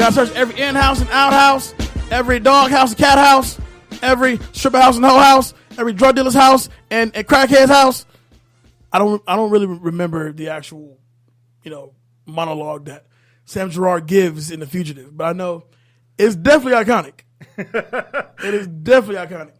gotta search every in-house and out-house, every dog house and cat house, every stripper house and hoe house, every drug dealer's house and crackhead's house. I don't really remember the actual, monologue that Sam Gerard gives in The Fugitive, but I know it's definitely iconic. It is definitely iconic.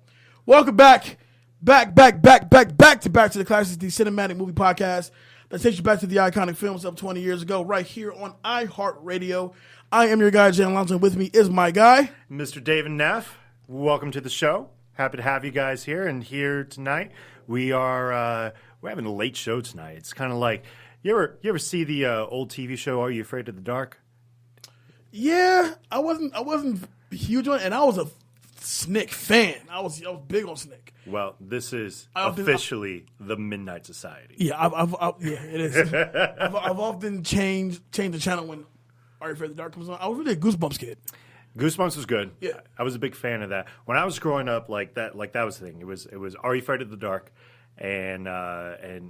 Welcome back to Back to the Classics, the cinematic movie podcast that takes you back to the iconic films of 20 years ago, right here on iHeartRadio. I am your guy, Jay Alonzo, and with me is my guy, Mr. David Neff. Welcome to the show. Happy to have you guys here. And here tonight, we're having a late show tonight. It's kind of like, you ever see the old TV show Are You Afraid of the Dark? Yeah, I wasn't huge on it, and I was a Snick fan. I was big on Snick. Well, this is officially the Midnight Society. Yeah, it is. I've often changed the channel when Are You Afraid of the Dark comes on. I was really a Goosebumps kid. Goosebumps was good. Yeah, I was a big fan of that. When I was growing up, that was the thing. It was Are You Afraid of the Dark, and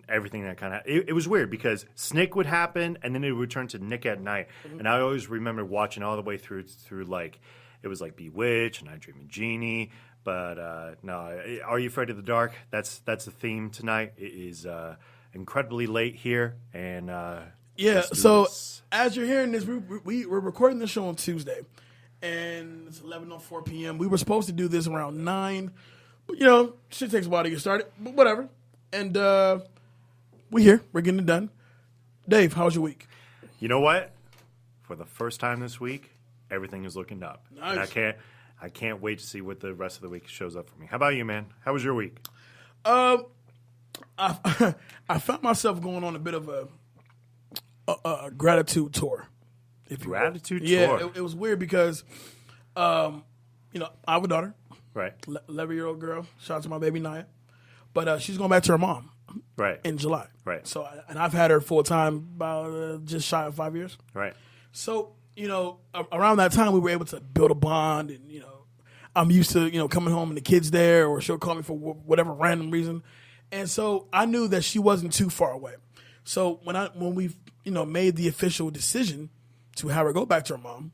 everything that kind of it was weird because Snick would happen and then it would turn to Nick at Night, and I always remember watching all the way through like it was like Bewitched and I Dream of Jeannie. But no, Are You Afraid of the Dark? That's the theme tonight. It is incredibly late here, and yeah. So as you're hearing this, we're recording this show on Tuesday, and it's 11:04 p.m. We were supposed to do this around 9, but shit takes a while to get started. But whatever. And we're here. We're getting it done. Dave, how was your week? You know what? For the first time this week, everything is looking up. Nice. And I can't wait to see what the rest of the week shows up for me. How about you, man? How was your week? I found myself going on a bit of a gratitude tour. Gratitude tour? Yeah, it was weird because, I have a daughter. Right. 11-year-old girl. Shout out to my baby Naya. But she's going back to her mom. Right. In July. Right. So, and I've had her full time about just shy of 5 years. Right. So, around that time we were able to build a bond, and I'm used to coming home and the kids there, or she'll call me for whatever random reason, and so I knew that she wasn't too far away. So when we made the official decision to have her go back to her mom,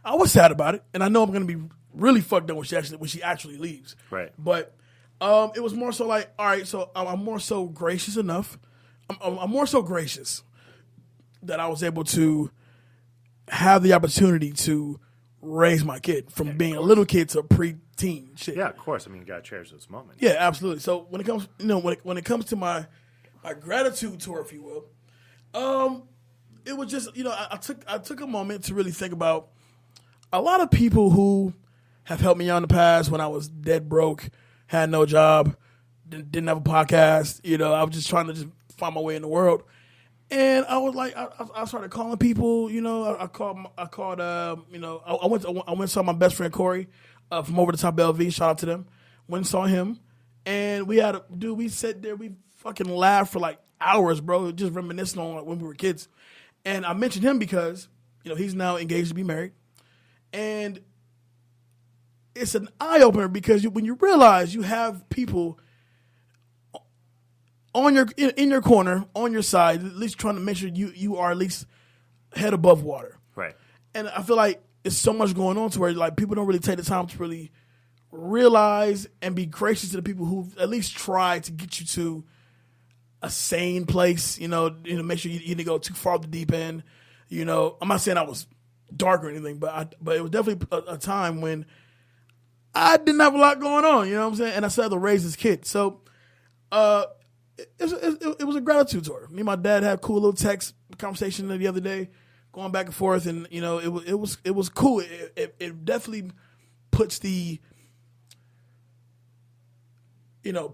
I was sad about it, and I know I'm going to be really fucked up when she actually leaves. Right. But it was more so like, all right, so I'm more so gracious enough. I'm more so gracious that I was able to have the opportunity to raise my kid from being a little kid to a preteen shit. Yeah, of course. I mean, you got to cherish those moments. Yeah, absolutely. So when it comes, when it comes to my gratitude tour, if you will, it was just, I took a moment to really think about a lot of people who have helped me out in the past when I was dead broke, had no job, didn't have a podcast. I was just trying to just find my way in the world. And I was like, I started calling people. I went and saw my best friend Corey from Over the Top LV. Shout out to them. Went and saw him, and we sat there, we fucking laughed for like hours, bro, just reminiscing on when we were kids. And I mentioned him because he's now engaged to be married, and it's an eye opener because when you realize you have people in your corner, on your side, at least trying to make sure you are at least head above water. Right. And I feel like there's so much going on to where like people don't really take the time to really realize and be gracious to the people who at least try to get you to a sane place. Make sure you didn't go too far off the deep end. I'm not saying I was dark or anything, but it was definitely a time when I didn't have a lot going on. You know what I'm saying? And I still had to raise this kid. So, it was a gratitude tour. Me and my dad had a cool little text conversation the other day, going back and forth, and it was cool. It definitely puts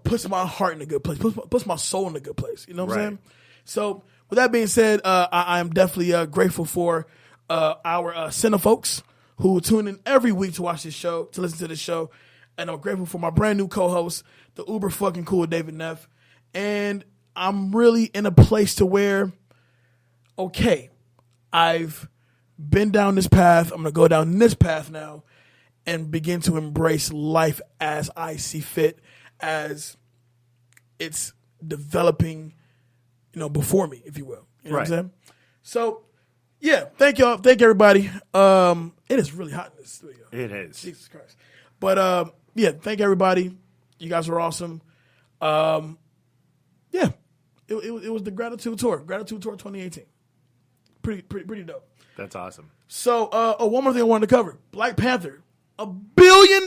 puts my heart in a good place, puts my soul in a good place. You know what I'm saying? So with that being said, I am definitely grateful for our cinefolks who tune in every week to watch this show, to listen to this show, and I'm grateful for my brand new co-host, the uber fucking cool David Neff. And I'm really in a place to where, okay, I've been down this path. I'm going to go down this path now and begin to embrace life as I see fit, as it's developing, before me, if you will. You know what I'm saying? So Yeah, thank y'all. Thank everybody. It is really hot in this studio. It is. Jesus Christ. But yeah, thank everybody. You guys were awesome. Yeah, it was the Gratitude Tour. Gratitude Tour 2018. Pretty dope. That's awesome. So, one more thing I wanted to cover. Black Panther, $1 billion.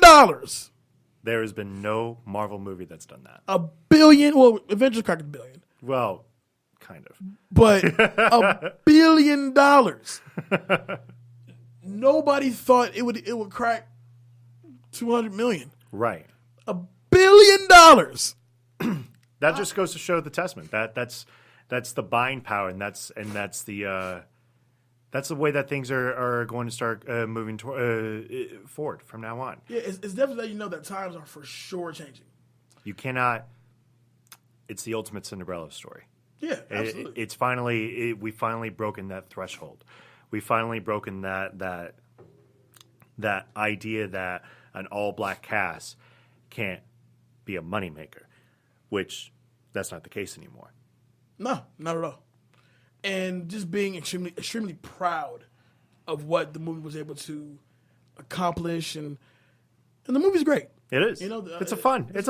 There has been no Marvel movie that's done that. $1 billion. Well, Avengers cracked $1 billion. Well, kind of. But $1 billion. Nobody thought it would crack 200 million. Right. $1 billion. That just goes to show the testament. That's the buying power, and that's the way that things are going to start moving forward from now on. Yeah, it's definitely letting you know that times are for sure changing. You cannot. It's the ultimate Cinderella story. Yeah, absolutely. We finally broken that threshold. We finally broken that idea that an all-black cast can't be a moneymaker, which that's not the case anymore. No, not at all. And just being extremely proud of what the movie was able to accomplish, and the movie's great. It is. It's a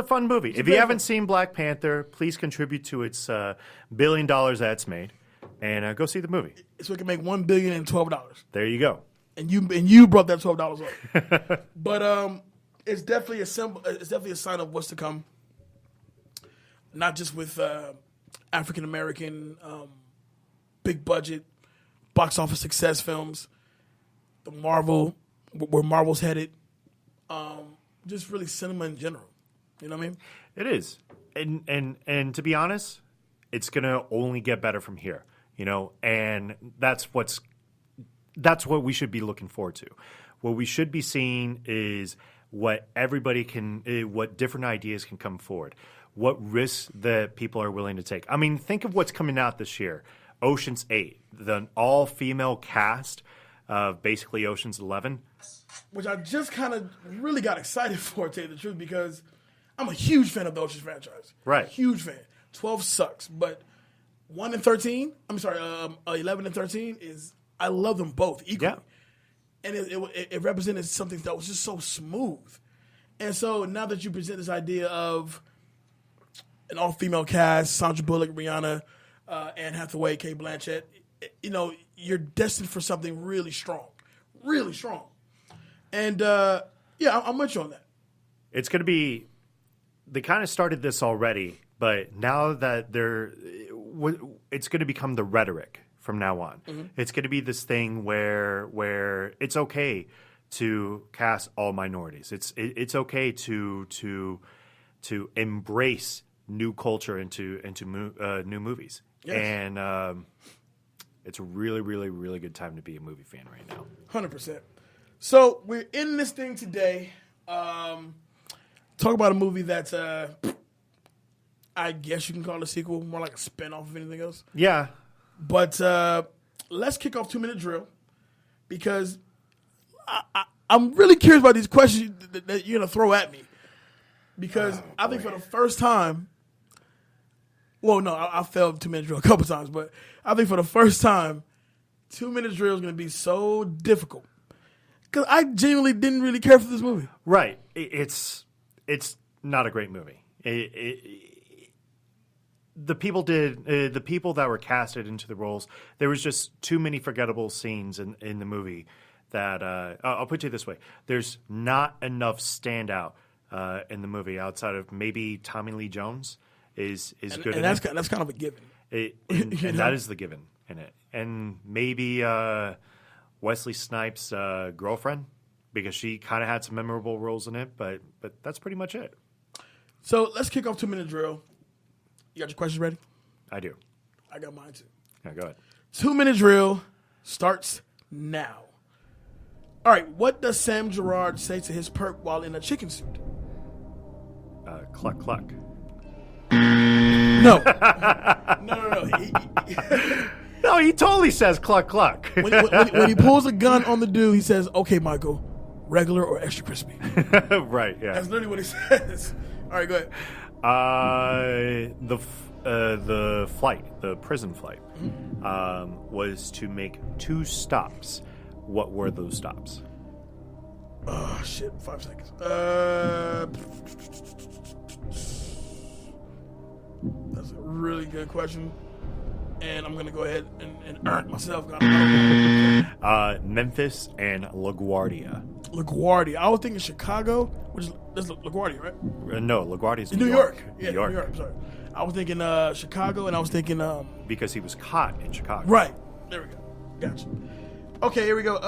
fun movie. If you haven't seen Black Panther, please contribute to its $1 billion that's made, and go see the movie. So it can make $1 billion and $12. There you go. And you brought that $12 up. But it's definitely a symbol. It's definitely a sign of what's to come. Not just with African American big budget box office success films, where Marvel's headed. Just really cinema in general. You know what I mean? It is. And to be honest, it's going to only get better from here, and that's what we should be looking forward to. What we should be seeing is what different ideas can come forward, what risks that people are willing to take. I mean, think of what's coming out this year. Ocean's 8, the all-female cast of basically Ocean's 11. Which I just kind of really got excited for, to tell you the truth, because I'm a huge fan of the Ocean's franchise. Right. Huge fan. 12 sucks, but 11 and 13 I love them both equally. Yeah. And it represented something that was just so smooth. And so now that you present this idea of an all-female cast, Sandra Bullock, Rihanna, Anne Hathaway, Cate Blanchett, you're destined for something really strong. Really strong. And, I'm with you on that. It's going to be – they kind of started this already, but now that it's going to become the rhetoric from now on. Mm-hmm. It's going to be this thing where it's okay to cast all minorities. It's okay to embrace new culture into new movies. Yes. And it's a really, really, really good time to be a movie fan right now. 100%. So we're in this thing today. Talk about a movie that's, I guess you can call it a sequel, more like a spinoff of anything else. Yeah. But let's kick off 2-Minute Drill, because I'm really curious about these questions that you're going to throw at me. Because I think for the first time, well, no, I failed 2-Minute Drill a couple times, but I think for the first time, 2-Minute Drill is going to be so difficult. Because I genuinely didn't really care for this movie. Right. It's not a great movie. The people that were casted into the roles, there was just too many forgettable scenes in the movie that I'll put it this way. There's not enough standout in the movie outside of maybe Tommy Lee Jones is good. And that's kind of a given. And that is the given in it. And maybe Wesley Snipes' girlfriend, because she kind of had some memorable roles in it, but that's pretty much it. So let's kick off 2-Minute Drill. You got your questions ready? I do. I got mine too. Yeah, go ahead. 2-Minute Drill starts now. All right, what does Sam Gerard say to his perp while in a chicken suit? Cluck, cluck. No. No. No, he totally says cluck, cluck. When he pulls a gun on the dude, he says, "Okay, Michael, regular or extra crispy?" Right, yeah. That's literally what he says. All right, go ahead. the flight, the prison flight, was to make 2 stops. What were those stops? Oh, shit. 5 seconds. That's a really good question. And I'm going to go ahead and earn myself. Memphis and LaGuardia. LaGuardia. I was thinking Chicago, which is that's LaGuardia, right? No, LaGuardia is New York. Yeah, New York. New York. Sorry. I was thinking Chicago, and I was thinking because he was caught in Chicago. Right. There we go. Gotcha. Okay, here we go.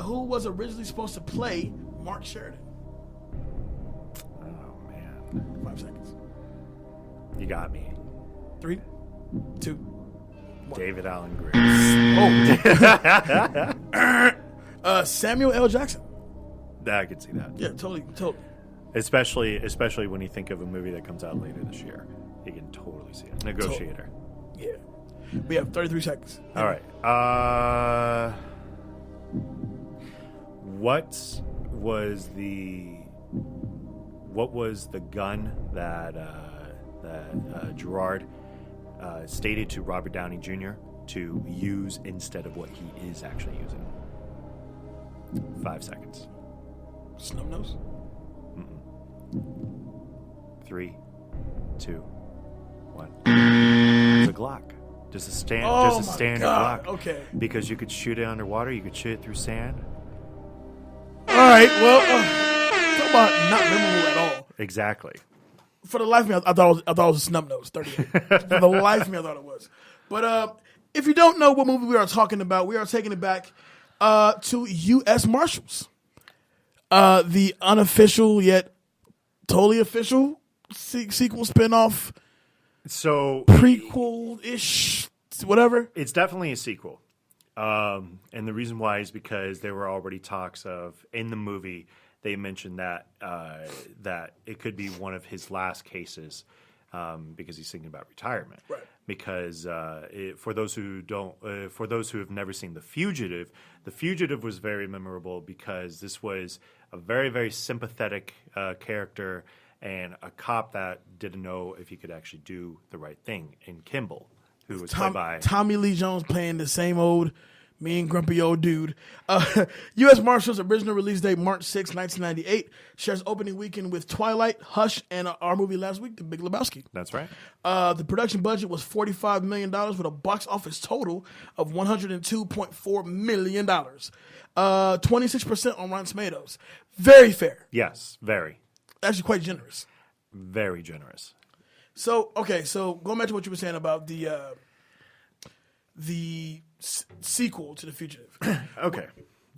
Who was originally supposed to play Mark Sheridan? Oh man. 5 seconds. You got me. 3, 2, 1. David Allen Greer. Oh. Samuel L. Jackson. I could see that. Yeah, totally. Especially when you think of a movie that comes out later this year. You can totally see it. Negotiator. Yeah. We have 33 seconds. All right. What was the gun that Gerard stated to Robert Downey Jr. to use instead of what he is actually using? 5 seconds. Snub nose? 3, 2, 1. It's a Glock. Just a standard Glock. Okay. Because you could shoot it underwater, you could shoot it through sand. All right. Well, talk about not memorable at all. Exactly. For the life of me, I thought it was a snub nose. 38. For the life of me, I thought it was. But if you don't know what movie we are talking about, we are taking it back to U.S. Marshals, the unofficial yet totally official sequel spinoff. So prequel-ish, whatever. It's definitely a sequel. And the reason why is because there were already talks of, in the movie, they mentioned that that it could be one of his last cases because he's thinking about retirement. Right. Because for those who have never seen The Fugitive was very memorable because this was a very, very sympathetic character and a cop that didn't know if he could actually do the right thing in Kimball, who was played by Tommy Lee Jones playing the same old mean, grumpy old dude. U.S. Marshals' original release date, March 6, 1998, shares opening weekend with Twilight, Hush, and our movie last week, The Big Lebowski. That's right. The production budget was $45 million with a box office total of $102.4 million. 26% on Rotten Tomatoes. Very fair. Yes, very. Actually quite generous. Very generous. So going back to what you were saying about the sequel to The Fugitive. Okay,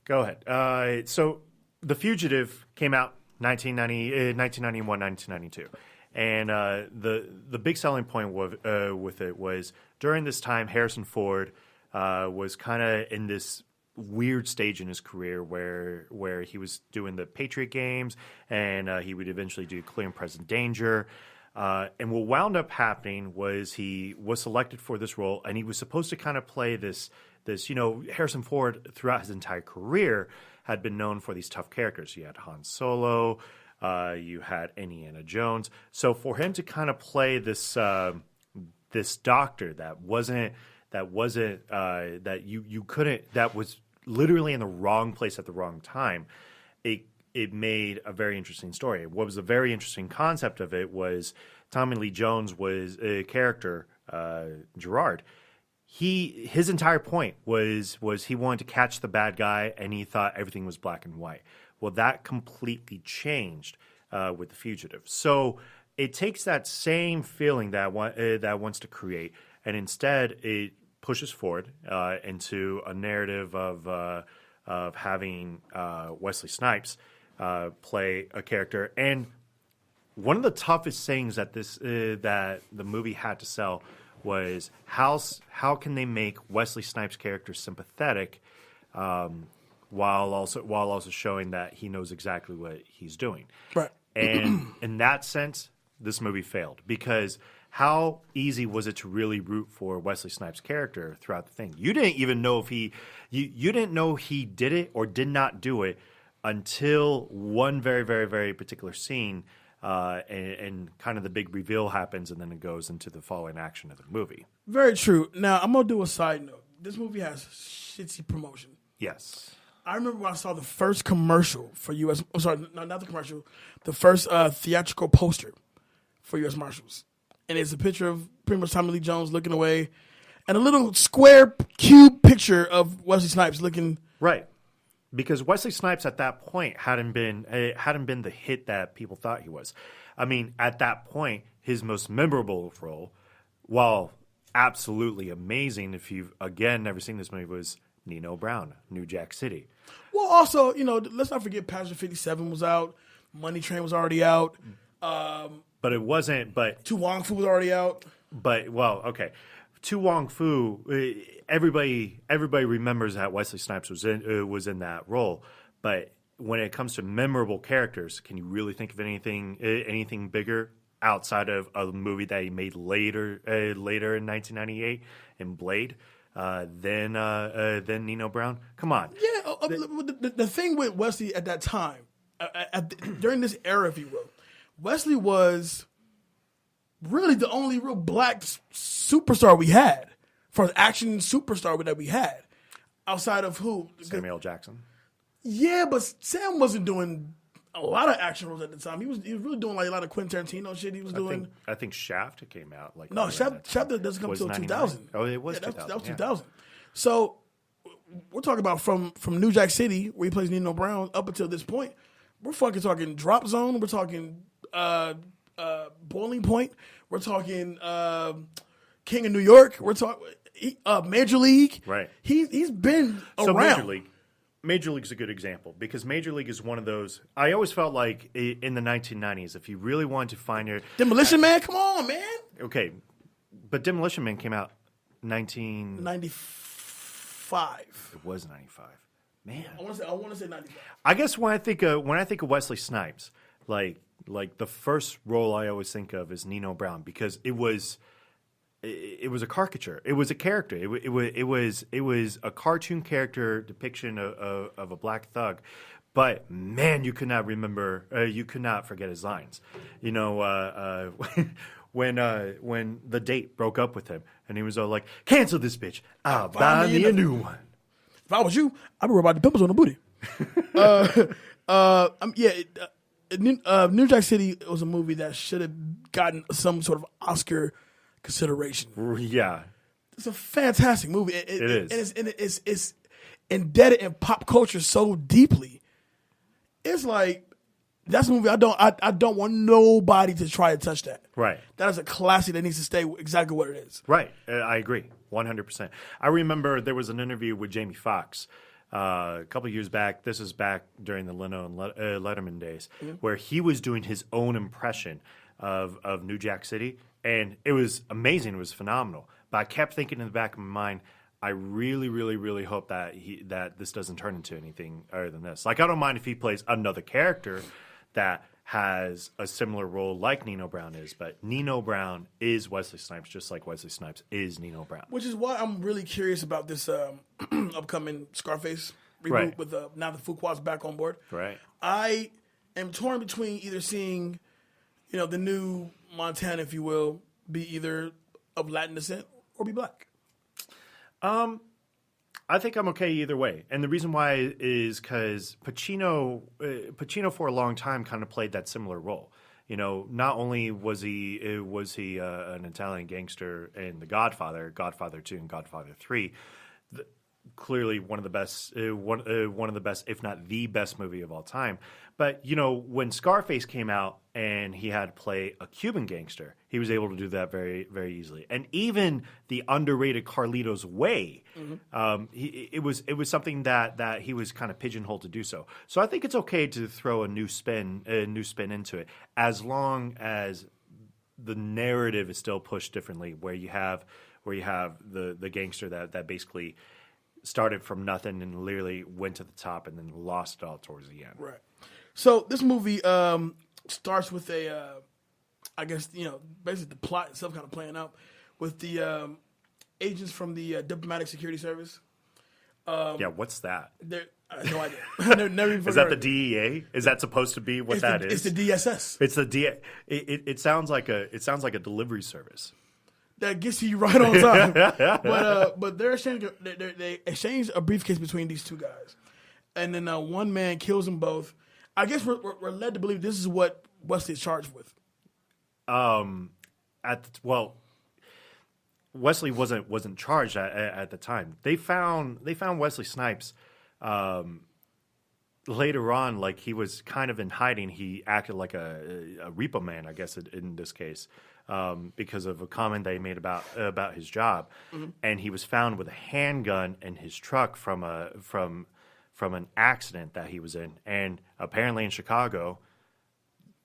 go ahead. So The Fugitive came out 1991, 1992. And the big selling point with it was during this time, Harrison Ford was kind of in this weird stage in his career where he was doing the Patriot games and he would eventually do Clear and Present Danger. And what wound up happening was he was selected for this role, and he was supposed to kind of play this. Harrison Ford throughout his entire career had been known for these tough characters. You had Han Solo, you had Indiana Jones. So for him to kind of play this doctor that was literally in the wrong place at the wrong time, it made a very interesting story. What was a very interesting concept of it was Tommy Lee Jones was a character, Gerard. His entire point was he wanted to catch the bad guy, and he thought everything was black and white. Well, that completely changed with The Fugitive. So it takes that same feeling that wants to create, and instead it pushes forward into a narrative of having Wesley Snipes play a character. And one of the toughest things that that the movie had to sell was how can they make Wesley Snipes' character sympathetic while also showing that he knows exactly what he's doing. Right. And in that sense, this movie failed because how easy was it to really root for Wesley Snipes' character throughout the thing? You didn't even know if you didn't know he did it or did not do it until one very, very, very particular scene and kind of the big reveal happens, and then it goes into the following action of the movie. Very true. Now, I'm going to do a side note. This movie has shitty promotion. Yes. I remember when I saw the first commercial for U.S. I'm sorry, no, not the commercial. The first theatrical poster for U.S. Marshals. And it's a picture of pretty much Tommy Lee Jones looking away and a little square cube picture of Wesley Snipes looking. Right. Because Wesley Snipes at that point hadn't been the hit that people thought he was. I mean, at that point, his most memorable role, while absolutely amazing, if you've, again, never seen this movie, was Nino Brown, New Jack City. Well, also, let's not forget Passenger 57 was out. Money Train was already out. But it wasn't, Tu Wong Fu was already out. But, well, okay. Tu Wong Fu, everybody remembers that Wesley Snipes was in that role. But when it comes to memorable characters, can you really think of anything bigger outside of a movie that he made later in 1998 in Blade than Nino Brown? Come on. Yeah, the thing with Wesley at that time, during this era, if you will, Wesley was really the only real black superstar we had, for action superstar that we had, outside of who? Samuel L. Jackson. Yeah, but Sam wasn't doing a lot of action roles at the time. He was really doing like a lot of Quentin Tarantino shit. He was doing. I think Shaft came out like. No, Shaft doesn't come until 2000. Oh, it was 2000. That was 2000. So we're talking about from New Jack City, where he plays Nino Brown, up until this point. We're fucking talking Drop Zone. We're talking Boiling Point. We're talking King of New York. We're talking Major League. Right. He's been around. Major League's a good example because Major League is one of those. I always felt like in the 1990s, if you really wanted to find your Demolition Man, come on, man. Okay, but Demolition Man came out 1995. It was 95. Man, I want to say 95. I guess when I think of Wesley Snipes, like the first role I always think of is Nino Brown because it was a caricature. It was a character. It was a cartoon character depiction of a black thug. But man, you could not forget his lines. When the date broke up with him and he was all like, "Cancel this bitch. I'll buy me a new one." If I was you, I'd be worried about the pimples on the booty. New Jack City was a movie that should have gotten some sort of Oscar consideration. Yeah, it's a fantastic movie. It is, and it's indebted in pop culture so deeply. It's like that's a movie I don't want nobody to try to touch that. Right. That is a classic that needs to stay exactly what it is. Right. I agree 100%. I remember there was an interview with Jamie Foxx a couple of years back. This is back during the Leno and Letterman days, where he was doing his own impression of New Jack City, and it was amazing. It was phenomenal. But I kept thinking in the back of my mind, I really, really, really hope that this doesn't turn into anything other than this. Like, I don't mind if he plays another character that has a similar role like Nino Brown is, but Nino Brown is Wesley Snipes, just like Wesley Snipes is Nino Brown. Which is why I'm really curious about this upcoming Scarface reboot right. with now the Fuqua's back on board. Right. I am torn between either seeing, the new Montana, if you will, be either of Latin descent or be black. I think I'm okay either way, and the reason why is because Pacino for a long time kind of played that similar role. Not only was he an Italian gangster in The Godfather, Godfather 2, and Godfather 3, clearly one of the best, if not the best movie of all time. But when Scarface came out and he had to play a Cuban gangster, he was able to do that very, very easily. And even the underrated Carlito's Way, it was something that he was kind of pigeonholed to do so. So I think it's okay to throw a new spin into it, as long as the narrative is still pushed differently, where you have the gangster that basically started from nothing and literally went to the top and then lost it all towards the end. Right. So this movie starts with basically the plot itself kind of playing out with the agents from the Diplomatic Security Service. What's that? I have no idea. I never even Is that the DEA? Is that supposed to be what that is? It's the DSS. It's the DEA. It sounds like a delivery service. That gets you right on time. But they exchanged a briefcase between these two guys, and then one man kills them both. I guess we're led to believe this is what Wesley is charged with. Wesley wasn't charged at the time. They found Wesley Snipes later on, like he was kind of in hiding. He acted like a repo man, I guess, in this case, because of a comment they made about his job, and he was found with a handgun in his truck from an accident that he was in, and apparently in Chicago,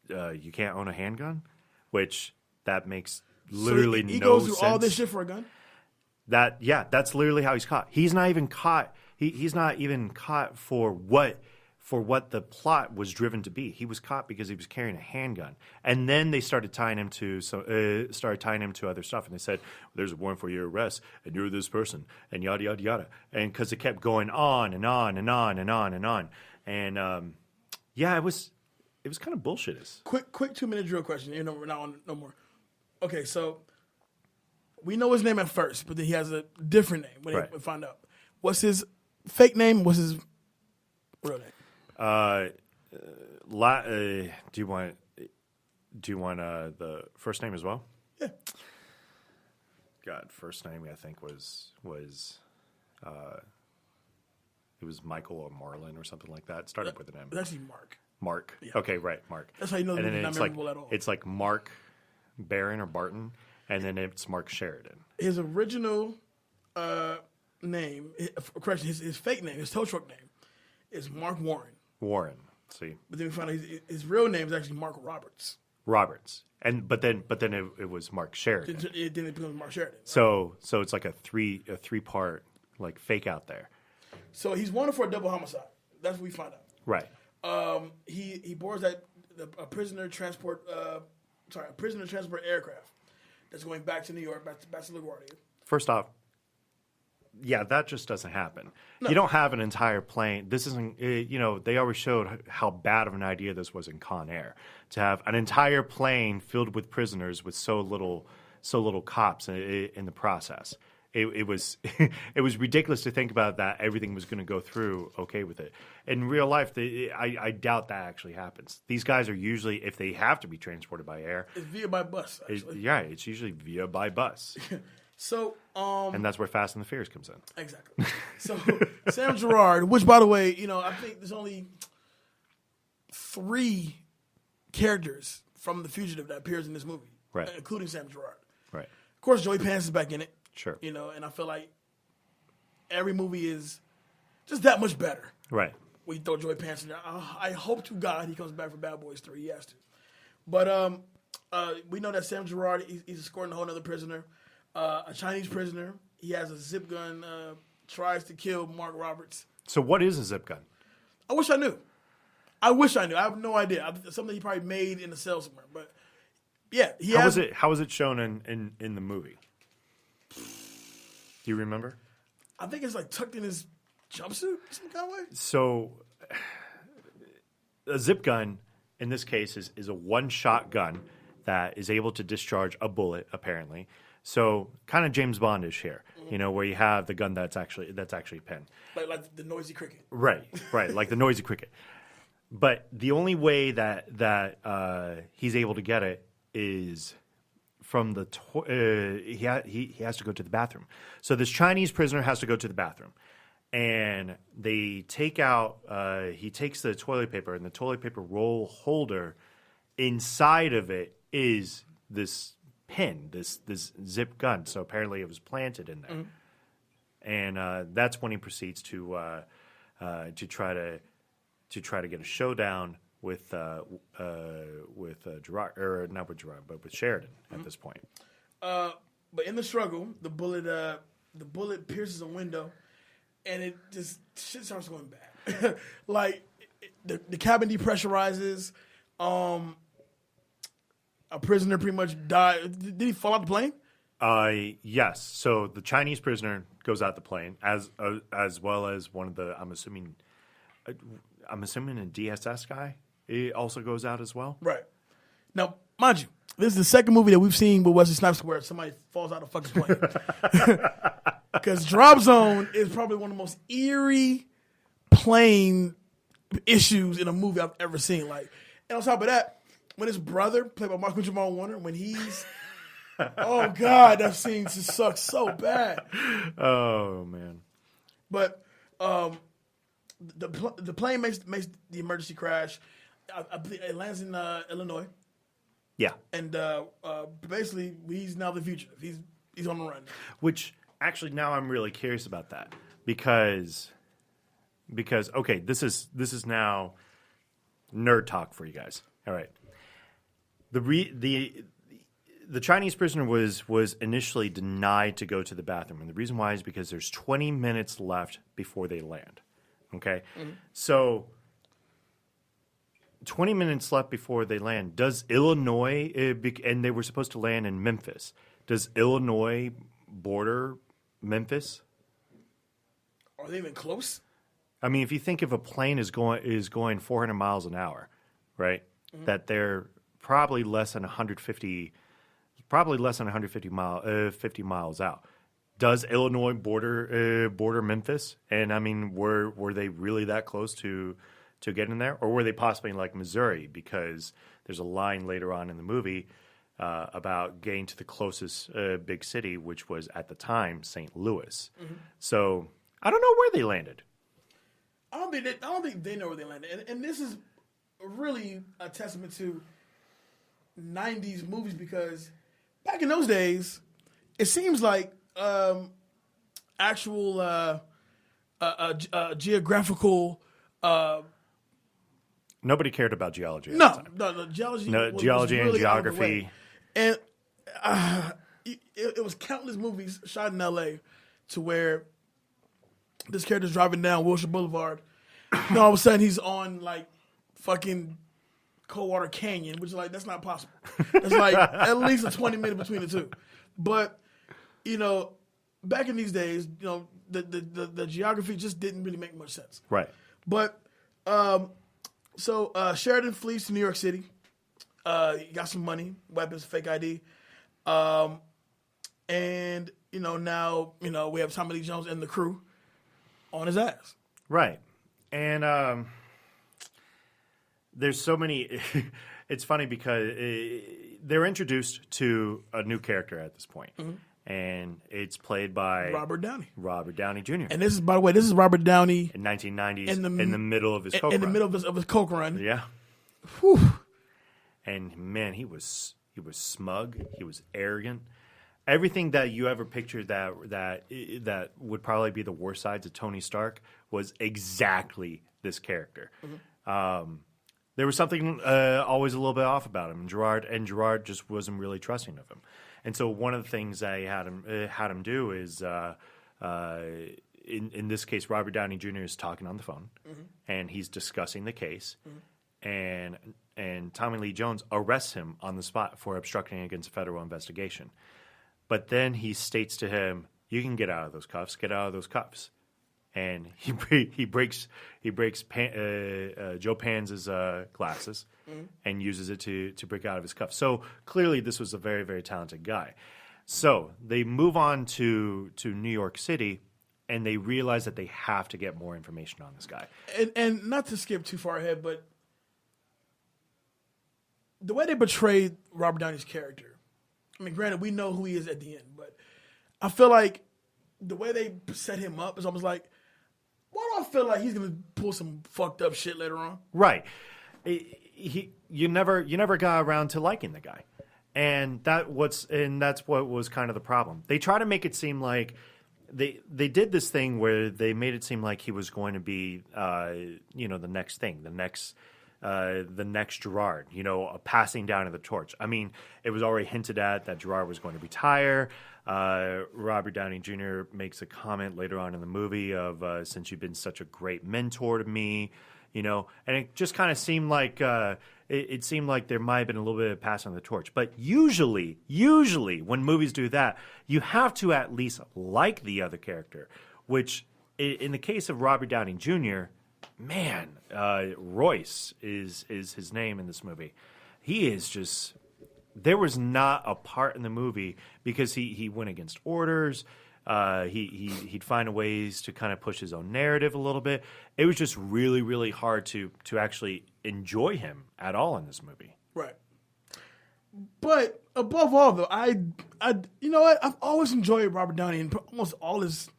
you can't own a handgun, which that makes literally no sense. He goes through all this shit for a gun? That's literally how he's caught. He's not even caught. He's not even caught for what the plot was driven to be. He was caught because he was carrying a handgun, and then they started tying him to other stuff, and they said, "There's a warrant for your arrest, and you're this person, and yada yada yada," and because it kept going on and on and on and on and on, and it was kind of bullshit. Quick 2-minute drill question. We're not on no more. Okay, so we know his name at first, but then he has a different name when we find out. What's his fake name? What's his real name? Do you want the first name as well? Yeah. God, first name I think was it was Michael or Marlon or something like that. It started with an M. It's actually Mark. Mark. Yeah. Okay, right, Mark. That's how you know the movie's not memorable like, at all. It's like Mark Barron or Barton, and then it's Mark Sheridan. His original name, correction, his fake name, his tow truck name, is Mark Warren. Warren. See, but then we found out his real name is actually Mark Roberts. But then it was Mark Sheridan. Then it becomes Mark Sheridan. Right? So it's like a three part like fake out there. So he's wanted for a double homicide. That's what we find out. Right. He boards a prisoner transport aircraft that's going back to New York, back to LaGuardia. First off, yeah, that just doesn't happen. No. You don't have an entire plane. This isn't, they always showed how bad of an idea this was in Con Air, to have an entire plane filled with prisoners with so little cops in the process. It was it was ridiculous to think about that everything was going to go through okay with it. In real life, I doubt that actually happens. These guys are usually, if they have to be transported by air, it's via by bus. Actually. It's usually via by bus. So, and that's where Fast and the Furious comes in. Exactly. So, Sam Gerard, which, by the way, I think there's only 3 characters from The Fugitive that appears in this movie, right? Including Sam Gerard. Right. Of course, Joey Pants is back in it. Sure. And I feel like every movie is just that much better. Right. We throw Joey Pants in there. I hope to God he comes back for Bad Boys 3. He has to. But we know that Sam Gerard, he's escorting a whole other prisoner. A Chinese prisoner. He has a zip gun, tries to kill Mark Roberts. So what is a zip gun? I wish I knew. I have no idea. Something he probably made in a cell somewhere. But yeah, How was it shown in the movie? Do you remember? I think it's like tucked in his jumpsuit some kind of way. So a zip gun in this case is a one-shot gun that is able to discharge a bullet, apparently. So kind of James Bond-ish here, where you have the gun that's actually a pen. Like the noisy cricket. Right, like the noisy cricket. But the only way that he's able to get it is from the he has to go to the bathroom. So this Chinese prisoner has to go to the bathroom, and they take out he takes the toilet paper, and the toilet paper roll holder inside of it is this pin, this zip gun. So apparently it was planted in there, and that's when he proceeds to try to get a showdown with Gerard, or not with Gerard, but with Sheridan at this point. But in the struggle, the bullet pierces a window, and it just shit starts going bad. Like the cabin depressurizes. A prisoner pretty much died. Did he fall out the plane? Yes. So the Chinese prisoner goes out the plane, as well as one of the, I'm assuming, I'm assuming a DSS guy also goes out as well. Right. Now, mind you, this is the second movie that we've seen with Wesley Snipes where somebody falls out of fucking plane. Because Drop Zone is probably one of the most eerie plane issues in a movie I've ever seen. Like, and on top of that, when his brother, played by Michael Jamal Warner, when he's, oh God, that scene just sucks so bad. Oh man. But the plane makes the emergency crash. I believe it lands in Illinois. Yeah. And basically, he's now the fugitive. He's on the run. Which actually now I'm really curious about that because okay, this is now nerd talk for you guys. All right. The Chinese prisoner was initially denied to go to the bathroom, and the reason why is because there's 20 minutes left before they land. Okay, so 20 minutes left before they land. Does Illinois and they were supposed to land in Memphis? Does Illinois border Memphis? Are they even close? I mean, if you think if a plane is going 400 miles an hour, right? That they're probably less than 150 miles out. Does Illinois border Memphis? And I mean, were they really that close to getting there, or were they possibly like Missouri? Because there's a line later on in the movie about getting to the closest big city, which was at the time St. Louis. So I don't know where they landed. I don't think they know where they landed, and this is really a testament to 90s movies because back in those days, it seems like actual geographical. Nobody cared about geology. No, geology. Geology was really and geography. And it was countless movies shot in L.A. to where this character's driving down Wilshire Boulevard, and all of a sudden he's on like fucking Coldwater Canyon, which is like that's not possible. It's like at least a 20-minute between the two. But back in these days, the geography just didn't really make much sense. Right. But so Sheridan flees to New York City. He got some money, weapons, fake ID, and now we have Tommy Lee Jones and the crew on his ass. Right. And there's so many. It's funny because they're introduced to a new character at this point. And it's played by Robert Downey Jr. And this is, by the way, Robert Downey in 1990s in the middle of his coke run. In the middle of his coke run. Yeah. Whew. And man, he was smug. He was arrogant. Everything that you ever pictured that would probably be the worst sides of Tony Stark was exactly this character. There was something always a little bit off about him. Gerard just wasn't really trusting of him. And so one of the things I had him do is, in this case, Robert Downey Jr. is talking on the phone, and he's discussing the case, and Tommy Lee Jones arrests him on the spot for obstructing against a federal investigation. But then he states to him, "You can get out of those cuffs. Get out of those cuffs." And he breaks Joe Pan's glasses and uses it to break out of his cuffs. So clearly this was a very, very talented guy. So they move on to New York City, and they realize that they have to get more information on this guy. And not to skip too far ahead, but the way they portrayed Robert Downey's character, I mean, granted, we know who he is at the end, but I feel like the way they set him up is almost like, why do I feel like he's gonna pull some fucked up shit later on? Right. You never got around to liking the guy, and that's what was kind of the problem. They try to make it seem like they did this thing where they made it seem like he was going to be the next thing, the next Gerard, a passing down of the torch. I mean, it was already hinted at that Gerard was going to retire. Robert Downey Jr. makes a comment later on in the movie of, since you've been such a great mentor to me, and it just kind of seemed like, it seemed like there might have been a little bit of passing the torch. But usually when movies do that, you have to at least like the other character, which in the case of Robert Downey Jr., man, Royce is his name in this movie. He is just. There was not a part in the movie because he went against orders. He'd find ways to kind of push his own narrative a little bit. It was just really, really hard to actually enjoy him at all in this movie. Right. But above all, though, I you know what? I've always enjoyed Robert Downey in almost all his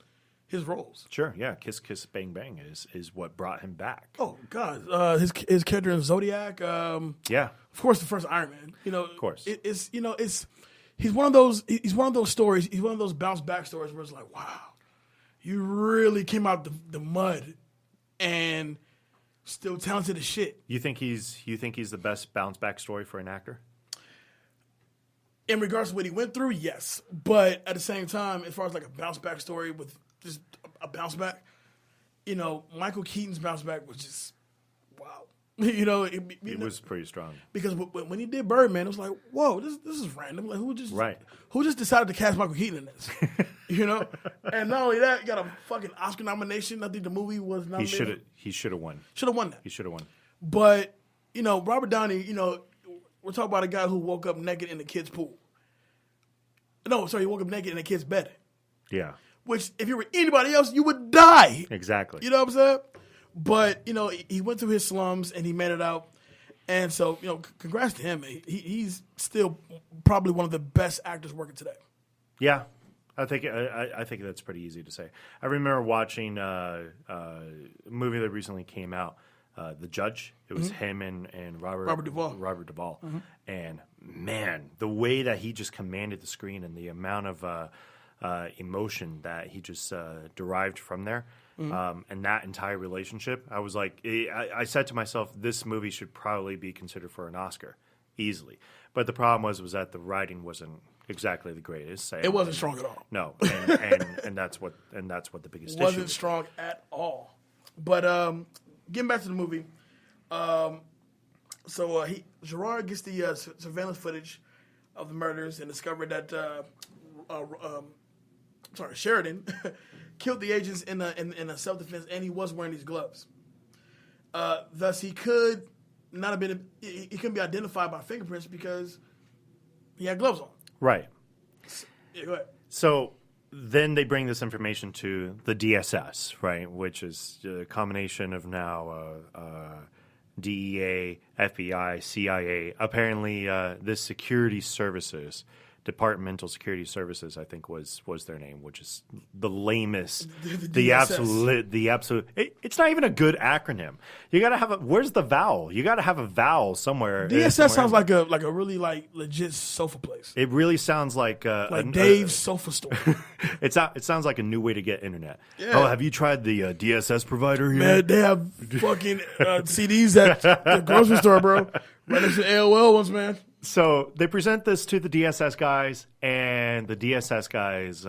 roles. Sure, yeah. Kiss Kiss Bang Bang is what brought him back. Oh God, his character in Zodiac. Yeah, of course, the first Iron Man. You know, of course, he's one of those stories. He's one of those bounce back stories where it's like, wow, you really came out the mud and still talented as shit. You think he's the best bounce back story for an actor? In regards to what he went through, yes. But at the same time, as far as like a bounce back story with just a bounce back, you know, Michael Keaton's bounce back was just wow. You know, it was pretty strong. Because when he did Birdman, it was like, whoa, this is random. Like who just decided to cast Michael Keaton in this? You know, and not only that, he got a fucking Oscar nomination. I think the movie was nominated. He should have won. Should have won that. He should have won. But you know, Robert Downey, you know, we're talking about a guy who woke up naked in the kid's pool. No, sorry, he woke up naked in a kid's bed. Yeah. Which, if you were anybody else, you would die. Exactly. You know what I'm saying? But, you know, he went through his slums and he made it out. And so, you know, congrats to him. He's still probably one of the best actors working today. Yeah. I think that's pretty easy to say. I remember watching a movie that recently came out, The Judge. It was him and Robert Duvall. Mm-hmm. And man, the way that he just commanded the screen and the amount of emotion that he just derived from there, and that entire relationship, I was like, I said to myself, this movie should probably be considered for an Oscar, easily. But the problem was that the writing wasn't exactly the greatest. It wasn't strong at all. No, and that's what the biggest issue wasn't is. Strong at all. But getting back to the movie, Gerard gets the surveillance footage of the murders and discovered that Sheridan killed the agents in a self-defense, and he was wearing these gloves. Thus, he could not have been. He couldn't be identified by fingerprints because he had gloves on. Right. Yeah, go ahead. So then they bring this information to the DSS, right, which is a combination of now DEA, FBI, CIA. Apparently, this security services, Departmental Security Services, I think was their name, which is the lamest, the absolute. It's not even a good acronym. You got to have where's the vowel? You got to have a vowle somewhere. DSS sounds like a really like legit sofa place. It really sounds like Dave's sofa store. It sounds like a new way to get internet. Yeah. Oh, have you tried the DSS provider here? Man, they have fucking CDs at the grocery store, bro. Right next to AOL ones, man. So they present this to the DSS guys, and the DSS guys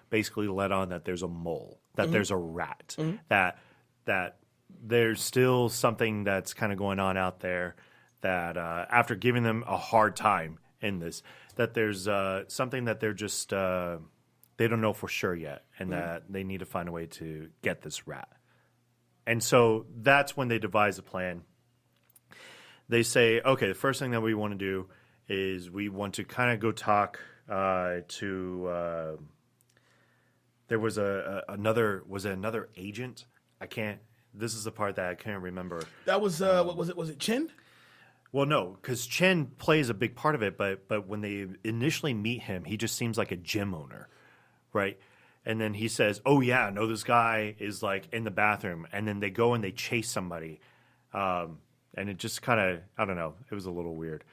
basically let on that there's a mole, that there's a rat, that there's still something that's kind of going on out there, that after giving them a hard time in this, that there's something that they're just they don't know for sure yet, and that they need to find a way to get this rat. And so that's when they devise a plan. They say, okay, the first thing that we want to do is we want to kind of go talk to. There was another agent? I can't. This is the part that I can't remember. That was what was it? Was it Chin? Well, no, because Chen plays a big part of it. But when they initially meet him, he just seems like a gym owner, right? And then he says, "Oh yeah, no, this guy is like in the bathroom." And then they go and they chase somebody. And it just kind of, I don't know, it was a little weird,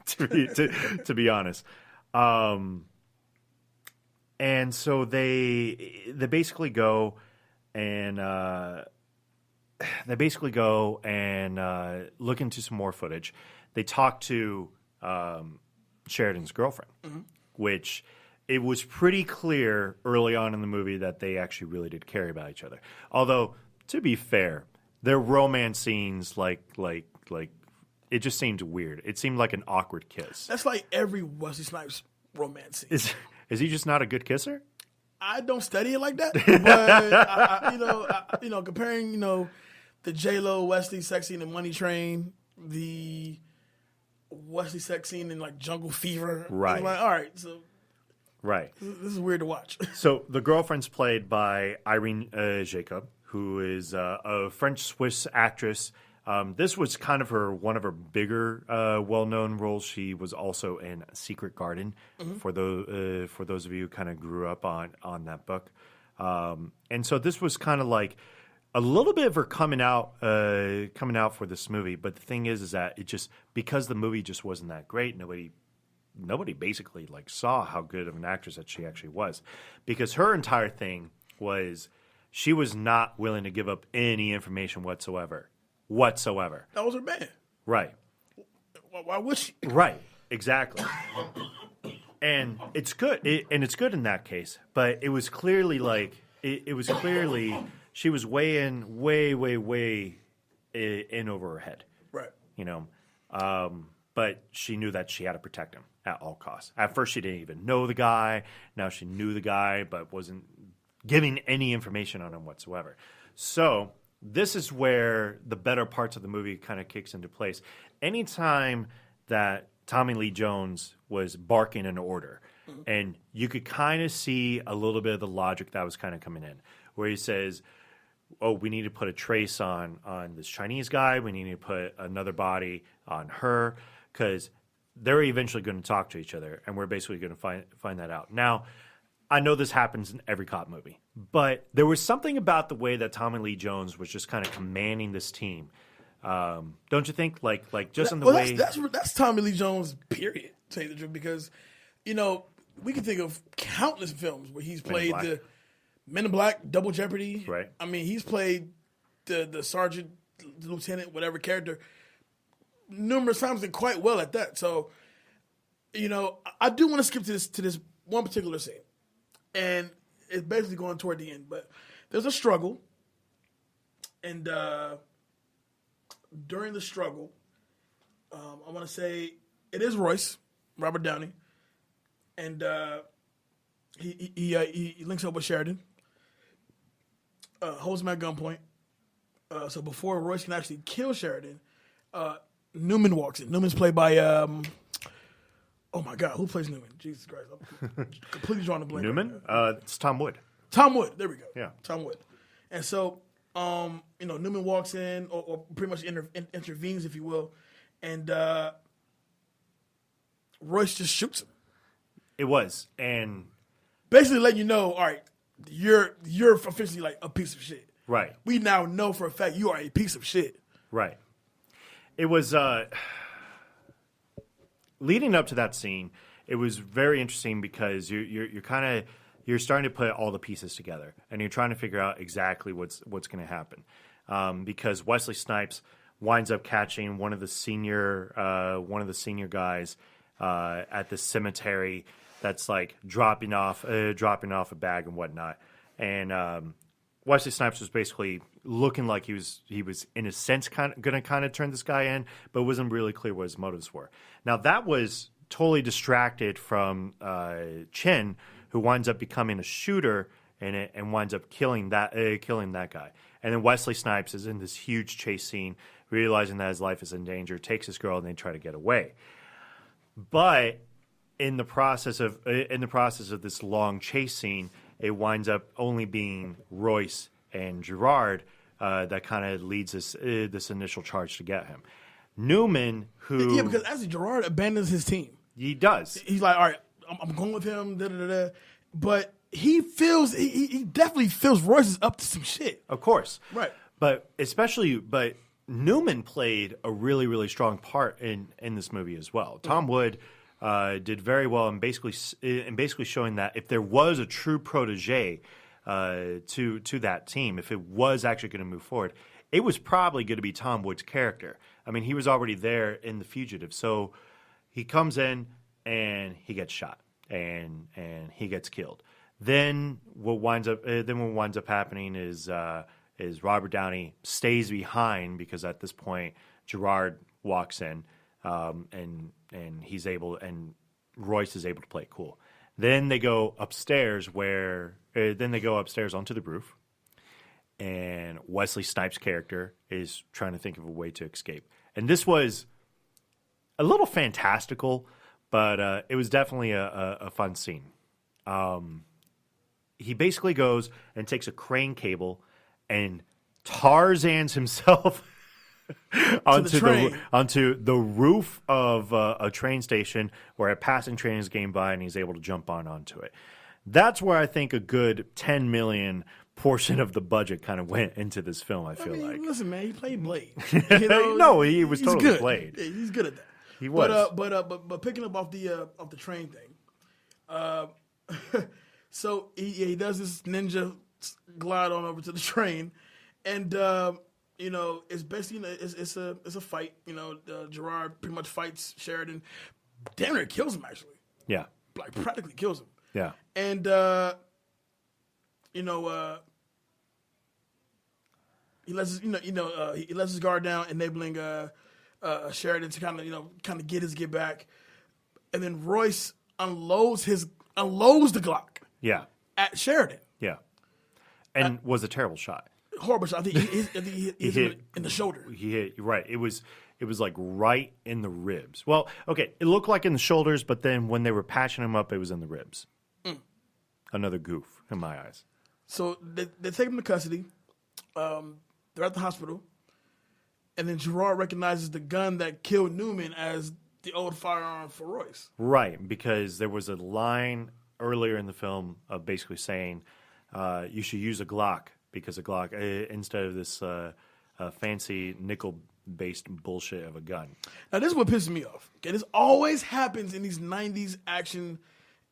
to be honest. And so they basically go and look into some more footage. They talk to Sheridan's girlfriend, which it was pretty clear early on in the movie that they actually really did care about each other. Although, to be fair, their romance scenes, like it just seemed weird. It seemed like an awkward kiss. That's like every Wesley Snipes romance scene. Is he just not a good kisser? I don't study it like that, but comparing, the J-Lo Wesley sex scene in Money Train, the Wesley sex scene in like Jungle Fever. Right. I'm like, all right, so right. this is weird to watch. So the girlfriend's played by Irene Jacob, who is a French-Swiss actress. This was kind of one of her bigger, well-known roles. She was also in Secret Garden for those of you who kind of grew up on that book. And so this was kind of like a little bit of her coming out for this movie. But the thing is that it just because the movie just wasn't that great, nobody basically like saw how good of an actress that she actually was, because her entire thing was she was not willing to give up any information whatsoever. That was her band. Right. Why would she? Right. Exactly. And it's good. It's good in that case. But it was clearly like it was clearly she was way in over her head. Right. But she knew that she had to protect him at all costs. At first, she didn't even know the guy. Now she knew the guy, but wasn't giving any information on him whatsoever. So this is where the better parts of the movie kind of kicks into place. Anytime that Tommy Lee Jones was barking an order, and you could kind of see a little bit of the logic that was kind of coming in, where he says, oh, we need to put a trace on this Chinese guy. We need to put another body on her, because they're eventually going to talk to each other, and we're basically going to find that out. Now, I know this happens in every cop movie, but there was something about the way that Tommy Lee Jones was just kind of commanding this team. Don't you think? Like just in the way that's Tommy Lee Jones. Period. To tell you the truth, because we can think of countless films where he's played the Men in Black, Double Jeopardy. Right. I mean, he's played the sergeant, the lieutenant, whatever character numerous times and quite well at that. So, I do want to skip to this one particular scene, and it's basically going toward the end. But there's a struggle, and during the struggle, I want to say it is Royce, Robert Downey, and he links up with Sheridan, holds him at gunpoint. So before Royce can actually kill Sheridan, Newman walks in. Newman's played by oh my God, who plays Newman? Jesus Christ, I'm completely drawing a blank. Newman? It's Tom Wood. Tom Wood. There we go. Yeah, Tom Wood. And so, Newman walks in, or pretty much intervenes, if you will, and Royce just shoots him. It was, and basically letting you know, all right, you're officially like a piece of shit. Right. We now know for a fact you are a piece of shit. Right. It was leading up to that scene. It was very interesting because you're starting to put all the pieces together, and you're trying to figure out exactly what's going to happen. Because Wesley Snipes winds up catching one of the senior guys at the cemetery that's like dropping off a bag and whatnot, and Wesley Snipes was basically looking like he was in a sense going to turn this guy in, but it wasn't really clear what his motives were. Now that was totally distracted from Chin, who winds up becoming a shooter in it and winds up killing that guy. And then Wesley Snipes is in this huge chase scene, realizing that his life is in danger, takes his girl, and they try to get away. But in the process of this long chase scene, it winds up only being Royce and Gerard that kind of leads this initial charge to get him. Newman, who because as Gerard abandons his team, he does. He's like, all right, I'm going with him. Da, da, da, da. But he definitely feels Royce is up to some shit. Of course, right. But Newman played a really, really strong part in this movie as well. Tom Wood did very well in basically showing that if there was a true protege to that team, if it was actually going to move forward, it was probably going to be Tom Wood's character. I mean, he was already there in The Fugitive, so he comes in and he gets shot and he gets killed. Then what winds up happening is Robert Downey stays behind because at this point Gerard walks in and Royce is able to play it cool. Then they go upstairs onto the roof, and Wesley Snipes' character is trying to think of a way to escape. And this was a little fantastical, but it was definitely a fun scene. He basically goes and takes a crane cable and Tarzans himself onto the roof of a train station where a passing train is getting by, and he's able to jump onto it. That's where I think a good $10 million portion of the budget kind of went into this film. I feel like. Listen, man, he played Blade. No, he was totally good. Blade. Yeah, he's good at that. He was. But picking up off the train thing, so he does this ninja glide on over to the train, and it's basically it's a fight. Gerard pretty much fights Sheridan, damn near kills him actually. Yeah, like practically kills him. Yeah, and he lets his guard down, enabling Sheridan to kind of get back, and then Royce unloads the Glock. Yeah, at Sheridan. Yeah, and was a terrible shot. Horrible shot. I think he hit in the shoulder. He hit right. It was like right in the ribs. Well, okay, it looked like in the shoulders, but then when they were patching him up, it was in the ribs. Another goof in my eyes. So they take him to custody. They're at the hospital, and then Gerard recognizes the gun that killed Newman as the old firearm for Royce. Right, because there was a line earlier in the film of basically saying you should use a Glock, because a Glock, instead of this fancy nickel-based bullshit of a gun. Now, this is what pisses me off. Okay, this always happens in these 90s action.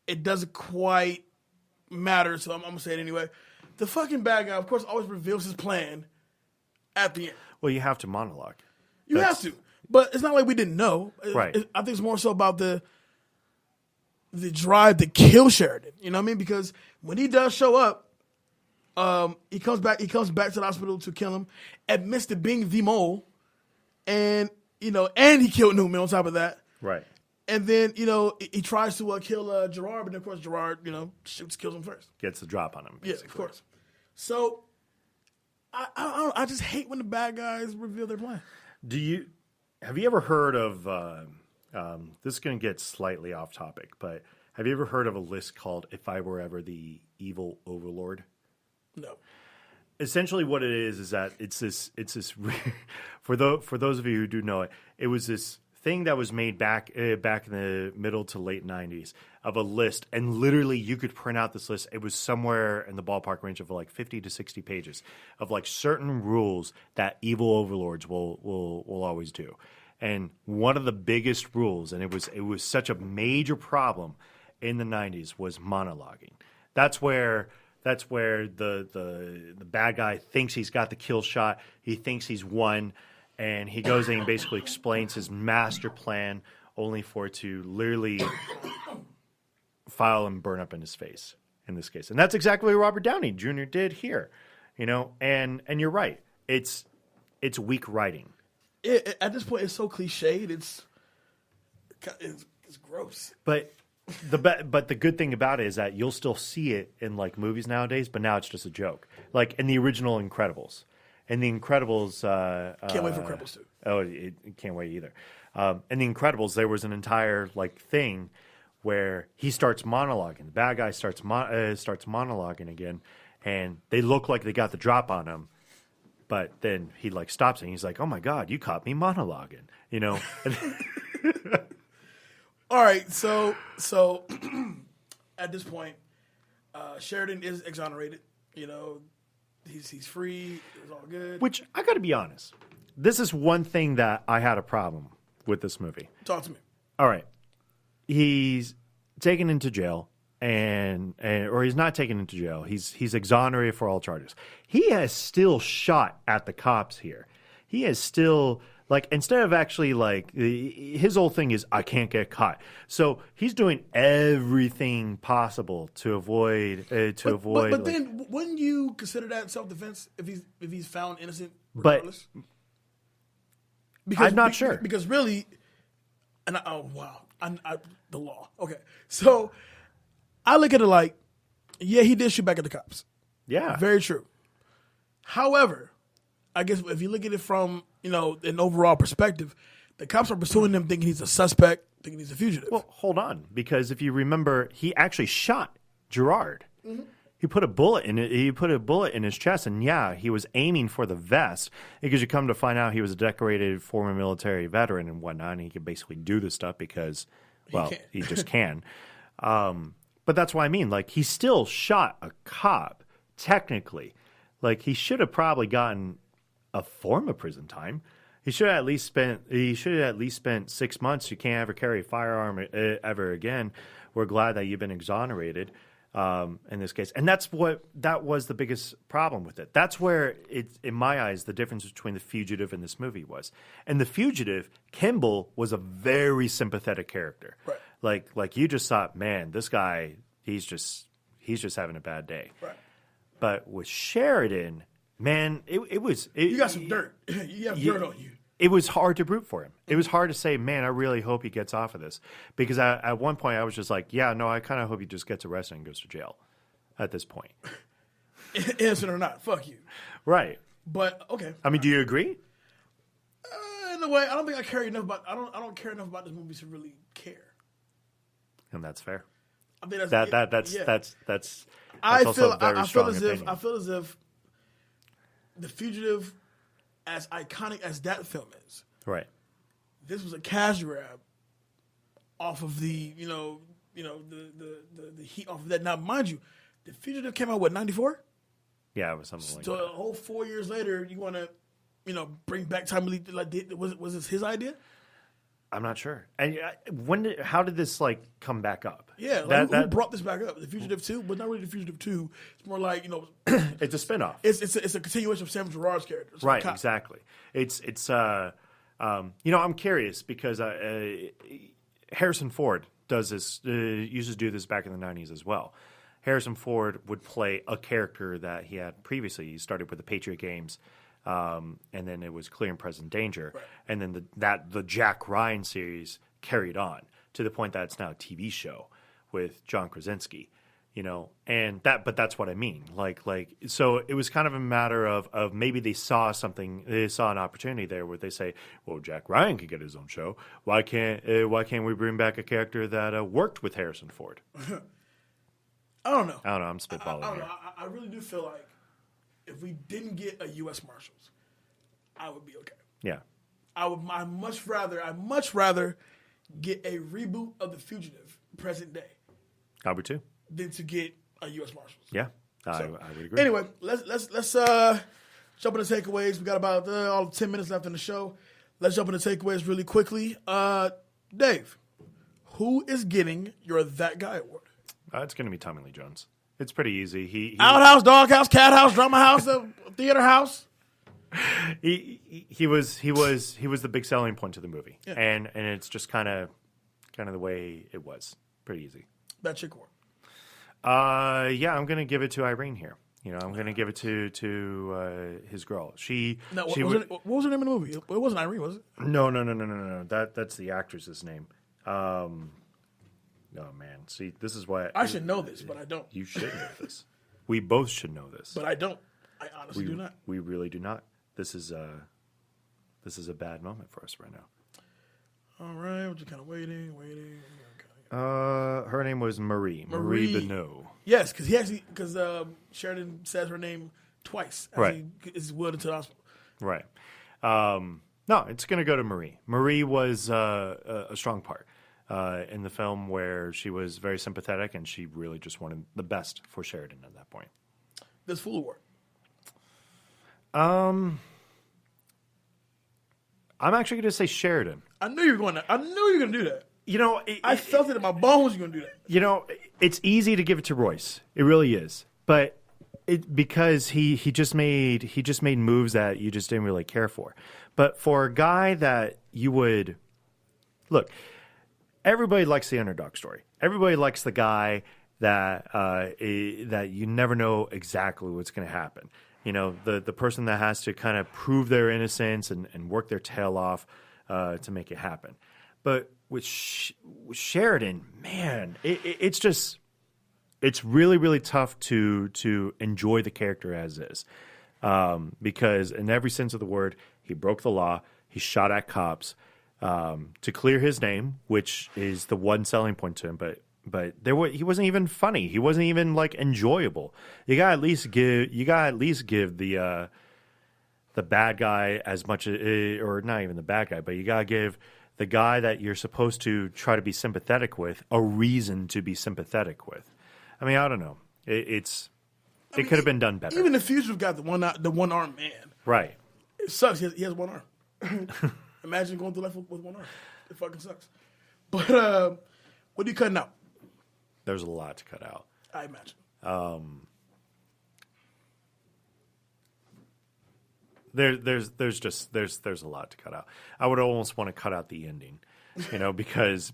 It doesn't quite matter, so I'm going to say it anyway. The fucking bad guy, of course, always reveals his plan at the end. Well, you have to monologue. You have to. But it's not like we didn't know. Right. I think it's more so about the drive to kill Sheridan. You know what I mean? Because when he does show up, he comes back to the hospital to kill him, admits to being the mole, and he killed Newman on top of that. Right. And then, he tries to kill Gerard, but then, of course, Gerard, kills him first. Gets the drop on him, basically. Yeah, of course. So, I just hate when the bad guys reveal their plan. Have you ever heard of, this is going to get slightly off topic, but have you ever heard of a list called If I Were Ever the Evil Overlord? No. Essentially what it is that it's this for those of you who do know it was this thing that was made back in the middle to late 90s of a list, and literally you could print out this list. It was somewhere in the ballpark range of like 50 to 60 pages of like certain rules that evil overlords will always do. And one of the biggest rules, and it was such a major problem in the 90s, was monologuing. That's where the bad guy thinks he's got the kill shot. He thinks he's won. And he goes in and basically explains his master plan, only for it to literally file and burn up in his face in this case. And that's exactly what Robert Downey Jr. did here, And you're right, it's weak writing. At this point, it's so cliched. It's gross. But the good thing about it is that you'll still see it in like movies nowadays. But now it's just a joke, like in the original Incredibles. In The Incredibles... can't wait for Incredibles 2. Oh, can't wait either. In The Incredibles, there was an entire thing where he starts monologuing. The bad guy starts monologuing again, and they look like they got the drop on him. But then he stops and he's like, "Oh my God, you caught me monologuing," All right, so at this point, Sheridan is exonerated. He's free. It's all good. Which, I got to be honest, this is one thing that I had a problem with this movie. Talk to me. All right. He's taken into jail, or he's not taken into jail. He's exonerated for all charges. He has still shot at the cops here. He has still... instead of actually, his whole thing is, I can't get caught. So he's doing everything possible to avoid. But then, wouldn't you consider that self-defense if he's found innocent regardless? I'm not sure. Because really, the law. Okay, so I look at it he did shoot back at the cops. Yeah, very true. However, I guess if you look at it from, an overall perspective, the cops are pursuing him thinking he's a suspect, thinking he's a fugitive. Well, hold on, because if you remember, he actually shot Gerard. Mm-hmm. He put a bullet in it. He put a bullet in his chest, and he was aiming for the vest because you come to find out he was a decorated former military veteran and whatnot, and he could basically do this stuff because, he just can. But that's what I mean. Like, he still shot a cop, technically. Like, he should have probably gotten a form of prison time. He should have at least spent 6 months. You can't ever carry a firearm ever again. We're glad that you've been exonerated in this case. And that was the biggest problem with it. That's where, in my eyes, the difference between The Fugitive and this movie was. In The Fugitive, Kimball was a very sympathetic character. Right. Like you just thought, man, this guy, he's just having a bad day. Right. But with Sheridan, man, it was... You got some dirt. You have dirt on you. It was hard to root for him. It was hard to say, man, I really hope he gets off of this. Because at one point I was just like, yeah, no, I kind of hope he just gets arrested and goes to jail at this point. Innocent or not, fuck you. Right. But, okay. I mean, do you agree? In a way, I don't think I care enough about... I don't care enough about this movie to really care. And that's fair. I think that's I also feel a very I strong feel as opinion. if I feel as if The Fugitive, as iconic as that film is, Right. this was a cash grab off of the the heat off of that. Now, mind you, The Fugitive came out '94. Yeah, it was something like So that. a whole 4 years later, you want to bring back time was this his idea? I'm not sure. And how did this come back up? Yeah, who brought this back up? The Fugitive 2, but not really The Fugitive 2. It's more like it's a spinoff. It's a continuation of Sam Gerard's character. So Right, exactly. I'm curious because Harrison Ford does this, used to do this back in the 90s as well. Harrison Ford would play a character that he had previously. He started with the Patriot Games, and then it was Clear and Present Danger. Right. And then the Jack Ryan series carried on to the point that it's now a TV show with John Krasinski. But that's what I mean. So it was kind of a matter of maybe they saw an opportunity there where they say, well, Jack Ryan could get his own show. Why can't we bring back a character that worked with Harrison Ford? I don't know. I'm spitballing here. I really do feel like if we didn't get a U.S. Marshals, I would be okay. Yeah. I'd much rather get a reboot of The Fugitive present day I would too. than to get a U.S. Marshals. Yeah, I would agree. Anyway, let's jump into takeaways. We got about all 10 minutes left in the show. Let's jump into takeaways really quickly. Dave, who is getting your That Guy Award? It's going to be Tommy Lee Jones. It's pretty easy. He Outhouse, Doghouse, Cat House, Drama House, Theater House. He was the big selling point to the movie, Yeah. and it's just kind of the way it was. Pretty easy. That chick award. I'm going to give it to Irene here. I'm going to give it to his girl. What was her name in the movie? It wasn't Irene, was it? No. That's the actress's name. Oh man, see, this is why I should know this, but I don't. You should know this. We both should know this, but I don't. I honestly do not. We really do not. This is a bad moment for us right now. All right, we're just kind of waiting. Her name was Marie Benoit. Yes, because Sheridan says her name twice. As Right. He is wheeled into the hospital. Right. No, it's going to go to Marie. Marie was a strong part in the film where she was very sympathetic and she really just wanted the best for Sheridan at that point. This Fool Award. I'm actually going to say Sheridan. I knew you were going to do that. I felt it in my bones. You're going to do that. It's easy to give it to Royce. It really is. But because he just made moves that you just didn't really care for. But for a guy that you would look, everybody likes the underdog story. Everybody likes the guy that you never know exactly what's going to happen. The person that has to kind of prove their innocence and work their tail off to make it happen. But with Sheridan, man, it's really, really tough to enjoy the character as is. because in every sense of the word, he broke the law. He shot at cops to clear his name, which is the one selling point to him. But he wasn't even funny. He wasn't even like enjoyable. You gotta at least give the bad guy as much, or not even the bad guy, but you gotta give the guy that you're supposed to try to be sympathetic with a reason to be sympathetic with. I mean, I don't know. It could have been done better. Even the Fugitive got the one armed man. Right. It sucks. He has one arm. Imagine going through life with one arm. It fucking sucks. But what are you cutting out? There's a lot to cut out. I imagine. There's a lot to cut out. I would almost want to cut out the ending, because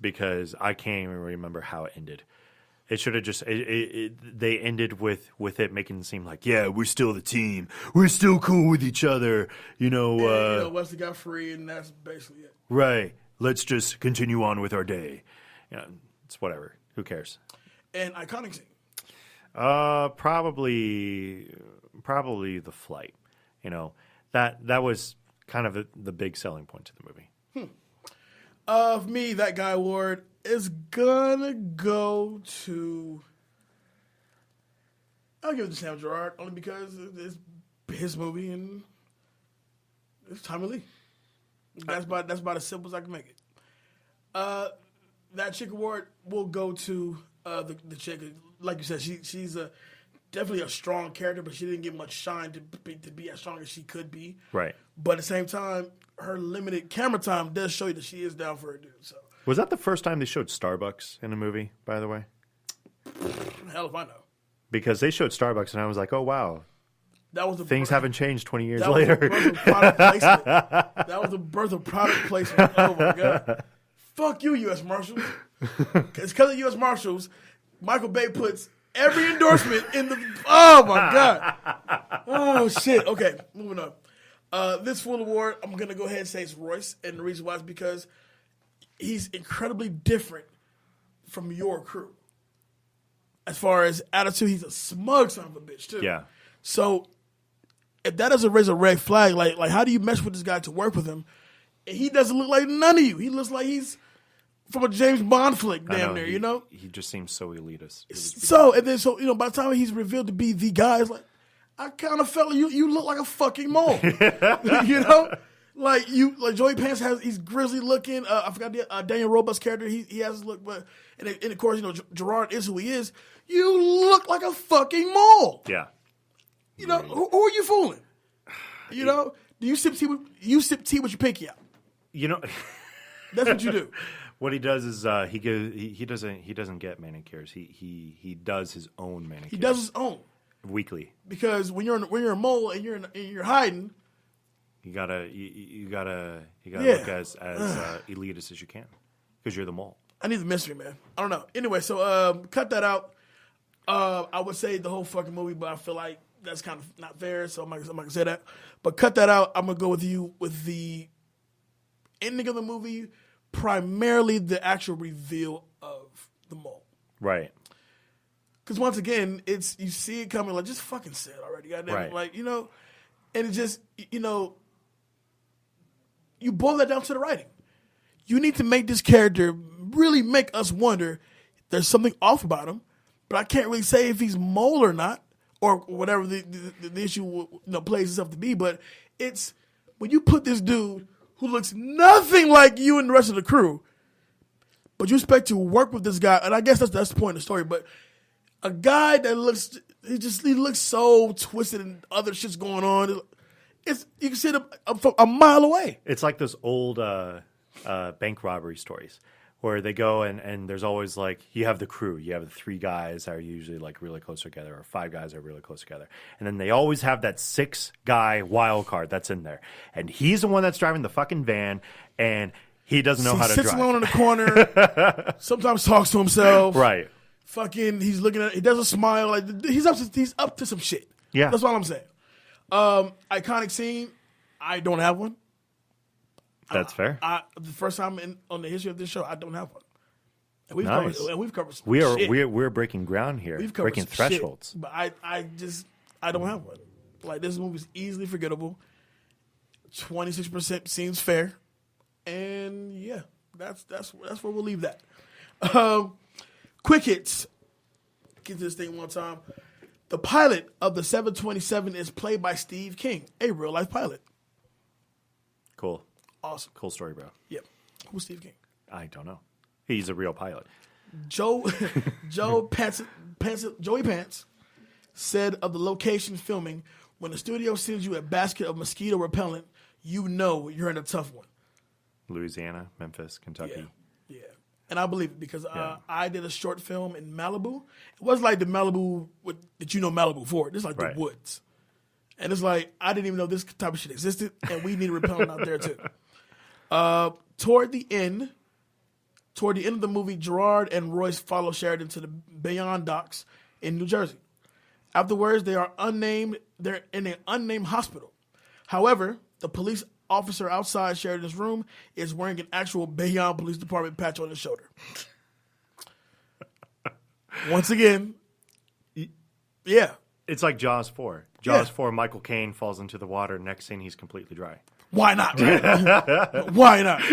I can't even remember how it ended. It should have just they ended with it making it seem like, yeah, we're still the team, we're still cool with each other, Wesley got free, and that's basically it. Right. Let's just continue on with our day. It's whatever. Who cares? And iconic scene. Probably the flight. That was kind of the big selling point to the movie. Of me, that guy award is gonna go to. I'll give it to Sam Gerard only because it's his movie and it's Tommy Lee. That's about as simple as I can make it. That chick award will go to the chick. Like you said, she's definitely a strong character, but she didn't get much shine to be as strong as she could be. Right. But at the same time, her limited camera time does show you that she is down for a dude. So. Was that the first time they showed Starbucks in a movie, by the way? Hell if I know. Because they showed Starbucks, and I was like, oh, wow. Things haven't changed 20 years later. That was the birth of product placement. Oh, my God. Fuck you, U.S. Marshals. It's because of U.S. Marshals, Michael Bay puts every endorsement in the... Oh, my God. Oh, shit. Okay, moving on. This full award, I'm going to go ahead and say it's Royce. And the reason why is because he's incredibly different from your crew. As far as attitude, he's a smug son of a bitch, too. Yeah. So, if that doesn't raise a red flag, like how do you mesh with this guy to work with him? And he doesn't look like none of you. He looks like he's from a James Bond flick, damn near, He just seems so elitist. So by the time he's revealed to be the guy, it's like, I kind of felt you look like a fucking mole. Like Joey Pants he's grizzly looking. I forgot the Daniel Roebuck's character. He has his look, but and of course Gerard is who he is. You look like a fucking mole. Yeah. Who are you fooling? Do you sip tea with your pinky out? That's what you do. What he does is he doesn't get manicures. He does his own manicures. He does his own weekly. Because when you're a mole and you're hiding, you gotta look as elitist as you can because you're the mole. I need the mystery, man. I don't know. Anyway, so cut that out. I would say the whole fucking movie, but I feel like that's kind of not fair, so I'm not gonna say that. But cut that out. I'm gonna go with you with the ending of the movie, primarily the actual reveal of the mole. Right. Because once again, you see it coming, like, just fucking say it already, goddamn it. Right. Like, and it just, you boil that down to the writing. You need to make this character really make us wonder there's something off about him, but I can't really say if he's mole or not, or whatever the issue plays itself to be. But it's when you put this dude who looks nothing like you and the rest of the crew, but you expect to work with this guy, and I guess that's the point of the story. But a guy that he looks so twisted and other shit's going on. You can see it a mile away. It's like those old bank robbery stories where they go and there's always like, you have the crew, you have the 3 guys that are usually like really close together, or 5 guys that are really close together. And then they always have that 6-guy wild card that's in there. And he's the one that's driving the fucking van, and he doesn't know how to drive. He sits alone in the corner, sometimes talks to himself. Right. Fucking, he's looking at, he doesn't smile. Like, he's up to some shit. Yeah. That's all I'm saying. Iconic scene, I don't have one. That's fair. The first time on the history of this show, I don't have one. And we've covered some shit. We're We're breaking ground here. We've covered breaking some thresholds. Shit, but I don't have one. Like, this movie's easily forgettable. 26% seems fair. And, yeah, that's where we'll leave that. Quick hits. Get to this thing one time. The pilot of the 727 is played by Steve King, a real-life pilot. Cool. Awesome. Cool story, bro. Yep. Who's Steve King? I don't know. He's a real pilot. Joey Pants said of the location filming, when the studio sends you a basket of mosquito repellent, you know you're in a tough one. Louisiana, Memphis, Kentucky. Yeah. And I believe it because I did a short film in Malibu. It wasn't like the Malibu that you know Malibu for. This is like the woods. And it's like, I didn't even know this type of shit existed, and we need repellent out there too. Toward the end of the movie, Gerard and Royce follow Sheridan to the Bayonne docks in New Jersey. Afterwards, they're in an unnamed hospital. However, the police officer outside Sheridan's room is wearing an actual Bayonne Police Department patch on his shoulder. Once again, yeah. It's like Jaws 4. Jaws 4, Michael Caine falls into the water. Next scene, he's completely dry. Why not? Right? Why not?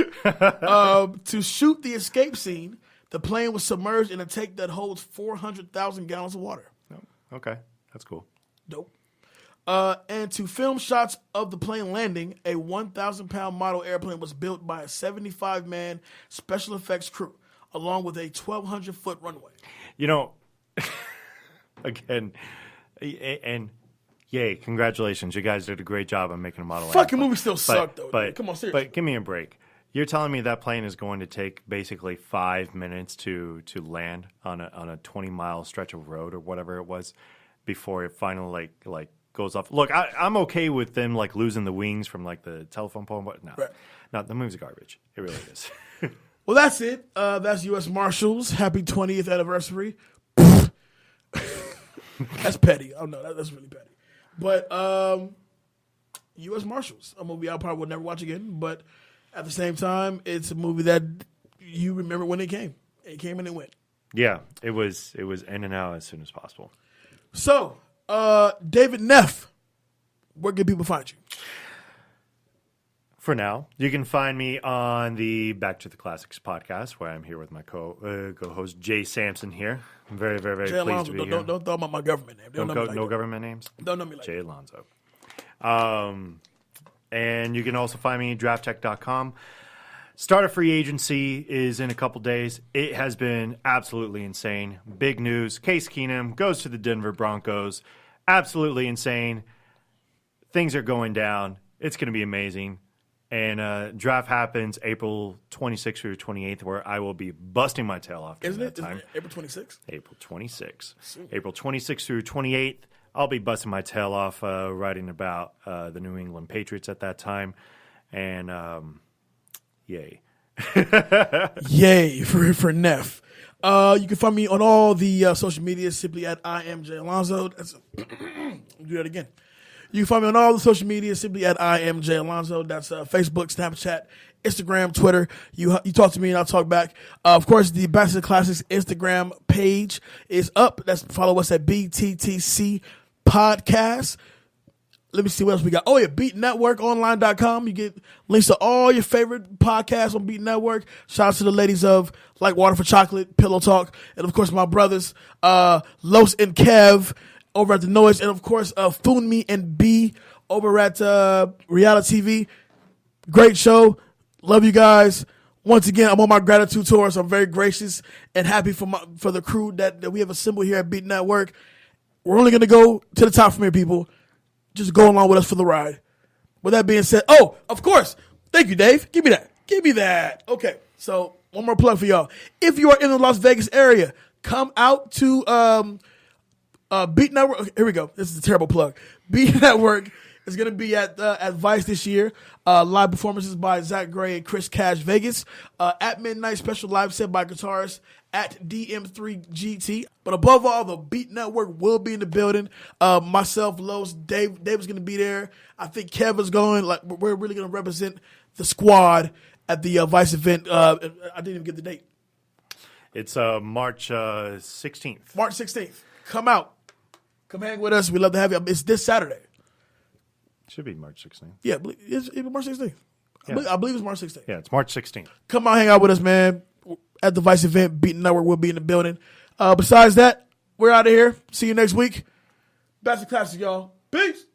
To shoot the escape scene, the plane was submerged in a tank that holds 400,000 gallons of water. Oh, okay. That's cool. Dope. And to film shots of the plane landing, a 1,000-pound model airplane was built by a 75-man special effects crew, along with a 1,200-foot runway. You know, again, and yay, congratulations. You guys did a great job on making a model. Fucking movie still sucked, though. But, come on, seriously. But give me a break. You're telling me that plane is going to take basically 5 minutes to land on a 20-mile stretch of road or whatever it was before it finally like goes off. Look, I'm okay with them like losing the wings from like the telephone pole. But no, the movie's garbage. It really is. Well, that's it. That's U.S. Marshals. Happy 20th anniversary. That's petty. Oh no, that's really petty. But U.S. Marshals, a movie I probably will never watch again. But at the same time, it's a movie that you remember when it came. It came and it went. Yeah, it was in and out as soon as possible. So, David Neff, where can people find you? For now, you can find me on the Back to the Classics podcast, where I'm here with my co-host Jay Sampson here. I'm very, very, very pleased to be here. Don't throw out my government name. No government names? Don't know me like Jay Alonzo. And you can also find me at drafttech.com. Starter free agency is in a couple days. It has been absolutely insane. Big news. Case Keenum goes to the Denver Broncos. Absolutely insane. Things are going down. It's going to be amazing. And draft happens April 26th through 28th, where I will be busting my tail off during that time. Isn't it April 26th? April 26th. April 26th through 28th. I'll be busting my tail off writing about the New England Patriots at that time. And yay. Yay for Neff. You can find me on all the social media simply at I am Jay Alonzo. Do that again. You can find me on all the social media simply at I am Jay Alonzo. That's Facebook, Snapchat, Instagram, Twitter. You talk to me and I'll talk back. Of course, the Back to the Classics Instagram page is up. Follow us at BTTC Podcast. Let me see what else we got. Oh, yeah, BeatNetworkOnline.com. You get links to all your favorite podcasts on Beat Network. Shout out to the ladies of Like Water for Chocolate, Pillow Talk, and, of course, my brothers, Los and Kev over at The Noise, and, of course, Funmi and B over at Reality TV. Great show. Love you guys. Once again, I'm on my gratitude tour, so I'm very gracious and happy for the crew that we have assembled here at Beat Network. We're only going to go to the top from here, people. Just go along with us for the ride. With that being said, of course. Thank you, Dave. Give me that. Okay, so one more plug for y'all. If you are in the Las Vegas area, come out to Beat Network. Here we go. This is a terrible plug. Beat Network is going to be at Vice this year. Live performances by Zach Gray and Chris Cash Vegas. At midnight, special live set by guitarist at DM3GT. But above all, the Beat Network will be in the building. Myself, Los, Dave is going to be there. I think Kev is going. Like, we're really going to represent the squad at the Vice event. I didn't even get the date. It's March 16th. March 16th. Come out. Come hang with us. We love to have you. It's this Saturday. Should be March 16th. Yeah, it's March 16th. I believe it's March 16th. Yeah, it's March 16th. Come on, hang out with us, man. At the Vice event, Beating Network will be in the building. Besides that, we're out of here. See you next week. Best of classes, y'all. Peace.